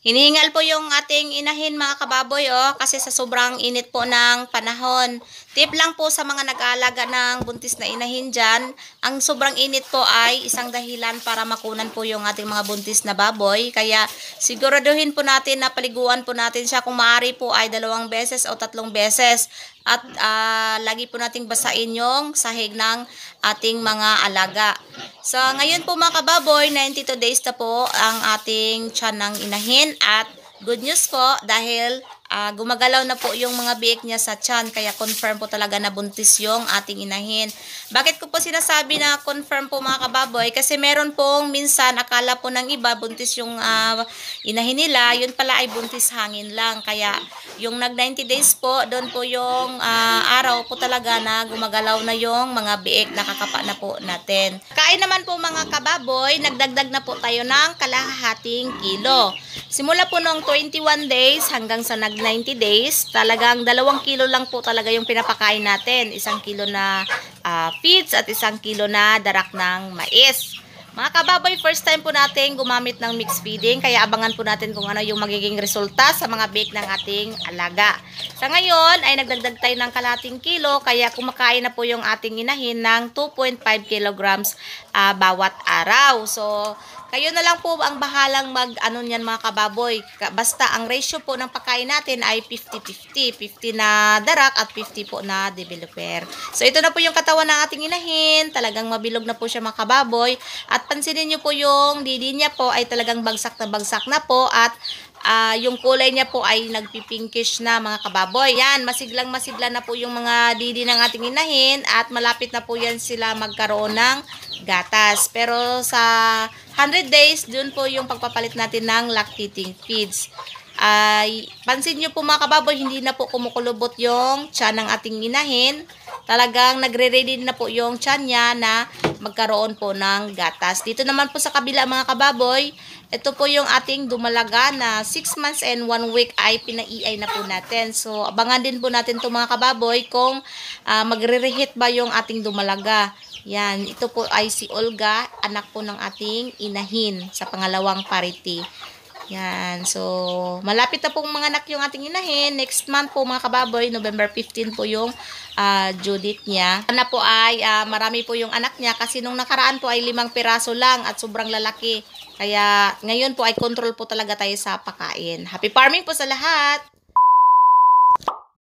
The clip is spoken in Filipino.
Hinihingal po yung ating inahin mga kababoy kasi sa sobrang init po ng panahon. Tip lang po sa mga nag-aalaga ng buntis na inahin dyan, ang sobrang init po ay isang dahilan para makunan po yung ating mga buntis na baboy. Kaya siguraduhin po natin na paliguan po natin siya, kung maaari po ay 2 beses o 3 beses. At lagi po nating basain yung sahig ng ating mga alaga. So, ngayon po mga kababoy, 92 days na po ang ating tiyan ng inahin at good news po dahil gumagalaw na po yung mga biik niya sa tiyan, kaya confirm po talaga na buntis yung ating inahin. Bakit ko po sinasabi na confirm po mga kababoy? Kasi meron pong minsan akala po ng iba buntis yung inahin nila, yun pala ay buntis hangin lang. Kaya yung nag 90 days po, doon po yung araw po talaga na gumagalaw na yung mga biik, nakakapa na po natin. Kain naman po mga kababoy, nagdagdag na po tayo ng kalahating kilo. Simula po noong 21 days hanggang sa nag 90 days, talagang 2 kilo lang po talaga yung pinapakain natin. 1 kilo na feeds at 1 kilo na darak ng mais. Mga kababoy, first time po natin gumamit ng mixed feeding, kaya abangan po natin kung ano yung magiging resulta sa mga biik ng ating alaga. Sa ngayon ay nagdagdag tayo ng kalahating kilo, kaya kumakain na po yung ating inahin ng 2.5 kilograms bawat araw. So, kayo na lang po ang bahalang mag-ano niyan mga kababoy. Basta ang ratio po ng pagkain natin ay 50-50. 50 na darak at 50 po na developer. So ito na po yung katawan ng ating inahin. Talagang mabilog na po siya mga kababoy. At pansinin nyo po yung didi niya po ay talagang bagsak na po. At yung kulay niya po ay nagpipinkish na mga kababoy. Yan, masiglang-masigla na po yung mga didi ng ating inahin at malapit na po yan sila magkaroon ng gatas. Pero sa 100 days, dun po yung pagpapalit natin ng lactating feeds. Pansin nyo po mga kababoy, hindi na po kumukulubot yung tiyan ng ating inahin. Talagang nagre-ready na po yung tiyan niya na magkaroon po ng gatas. Dito naman po sa kabila mga kababoy, ito po yung ating dumalaga na 6 months and 1 week ay pina-EI na po natin. So, abangan din po natin ito mga kababoy kung magre-reheat ba yung ating dumalaga. Yan, ito po ay si Olga, anak po ng ating inahin sa pangalawang parity. Yan, so malapit na pong mga anak yung ating inahin. Next month po mga kababoy, November 15 po yung due date niya. Sana po ay marami po yung anak niya kasi nung nakaraan po ay 5 piraso lang at sobrang lalaki. Kaya ngayon po ay control po talaga tayo sa pagkain. Happy farming po sa lahat!